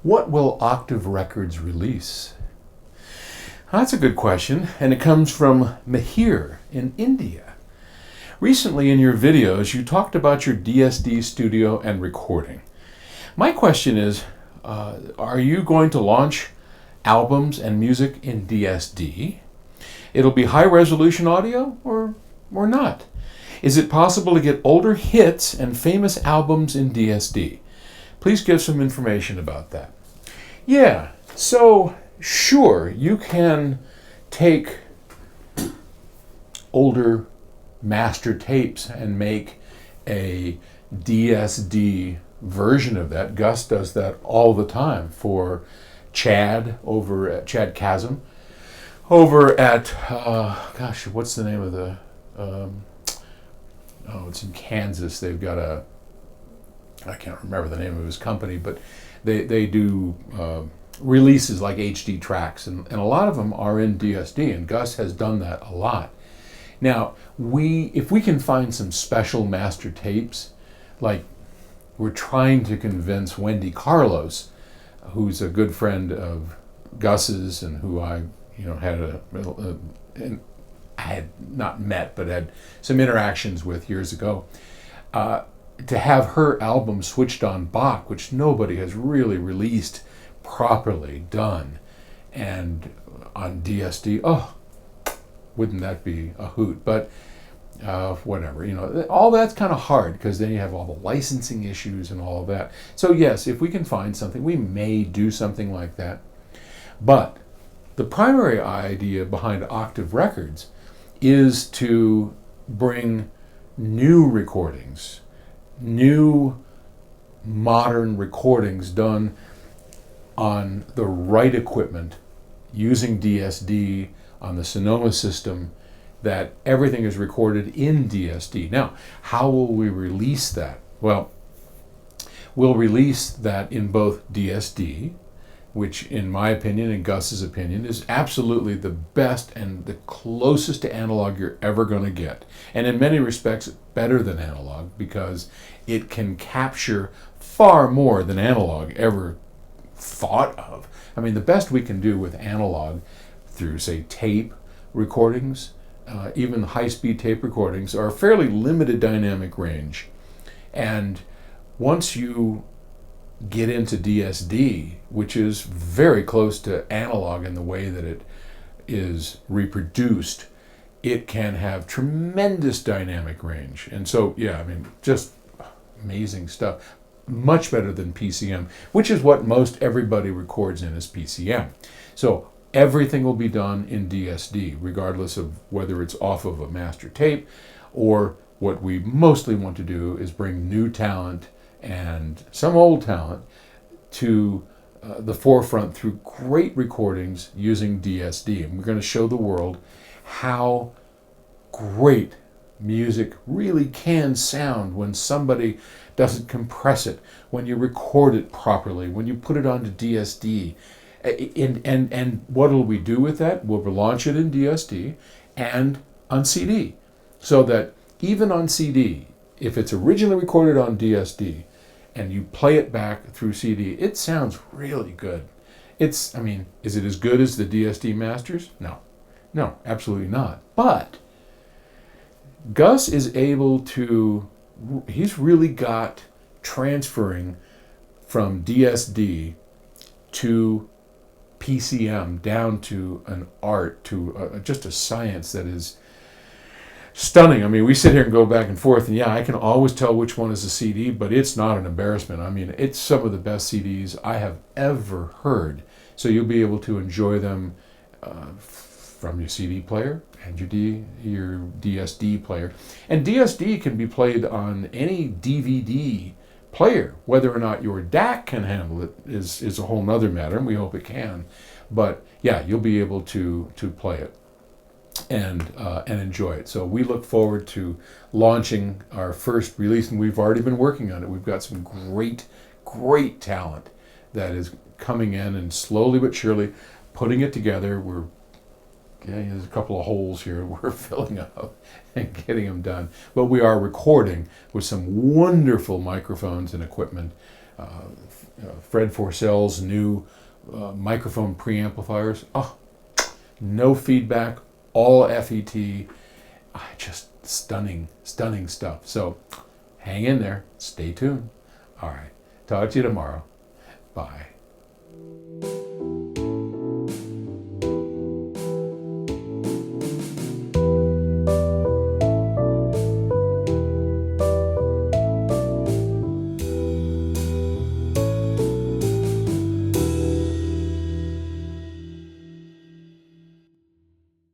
What will Octave Records release? That's a good question, and it comes from Mihir in India. Recently in your videos, you talked about your DSD studio and recording. My question is, are you going to launch albums and music in DSD? It'll be high-resolution audio or not? Is it possible to get older hits and famous albums in DSD? Please give some information about that. Yeah, so sure, you can take older master tapes and make a DSD version of that. Gus does that all the time for Chad over at Chad Chasm. Over at, what's the name of the, it's in Kansas. They've got I can't remember the name of his company, but they do releases like HD tracks, and a lot of them are in DSD, and Gus has done that a lot. Now, if we can find some special master tapes, like we're trying to convince Wendy Carlos, who's a good friend of Gus's and who I had not met but had some interactions with years ago, to have her album Switched on Bach, which nobody has really released properly done, and on DSD, wouldn't that be a hoot? But whatever, all that's kind of hard because then you have all the licensing issues and all of that. So yes, if we can find something, we may do something like that. But the primary idea behind Octave Records is to bring new recordings, new modern recordings done on the right equipment using DSD on the Sonoma system, that everything is recorded in DSD. Now, how will we release that? Well, we'll release that in both DSD, which in my opinion and Gus's opinion is absolutely the best and the closest to analog you're ever going to get. And in many respects, better than analog because it can capture far more than analog ever thought of. I mean, the best we can do with analog through, say, tape recordings, even high-speed tape recordings, are a fairly limited dynamic range. And once you get into DSD, which is very close to analog in the way that it is reproduced, it can have tremendous dynamic range. And so, yeah, I mean, just amazing stuff. Much better than PCM, which is what most everybody records in is PCM. So everything will be done in DSD, regardless of whether it's off of a master tape, or what we mostly want to do is bring new talent and some old talent to the forefront through great recordings using DSD. And we're going to show the world how great music really can sound when somebody doesn't compress it, when you record it properly, when you put it onto DSD. And what will we do with that? We'll launch it in DSD and on CD, so that even on CD, if it's originally recorded on DSD and you play it back through CD, it sounds really good. Is it as good as the DSD masters? No, absolutely not. But Gus is able to, he's really got transferring from DSD to PCM down to an art, to just a science that is stunning. I mean, we sit here and go back and forth, and yeah, I can always tell which one is a CD, but it's not an embarrassment. I mean, it's some of the best CDs I have ever heard. So you'll be able to enjoy them from your CD player and your DSD player. And DSD can be played on any DVD player. Whether or not your DAC can handle it is a whole nother matter, and we hope it can. But yeah, you'll be able to play it and enjoy it. So we look forward to launching our first release, and we've already been working on it. We've got some great talent that is coming in and slowly but surely putting it together. There's a couple of holes here we're filling up and getting them done. But we are recording with some wonderful microphones and equipment Fred Forsell's new microphone preamplifiers. Oh, no feedback, all FET. Just stunning stuff. So hang in there, stay tuned. All right, talk to you tomorrow. Bye.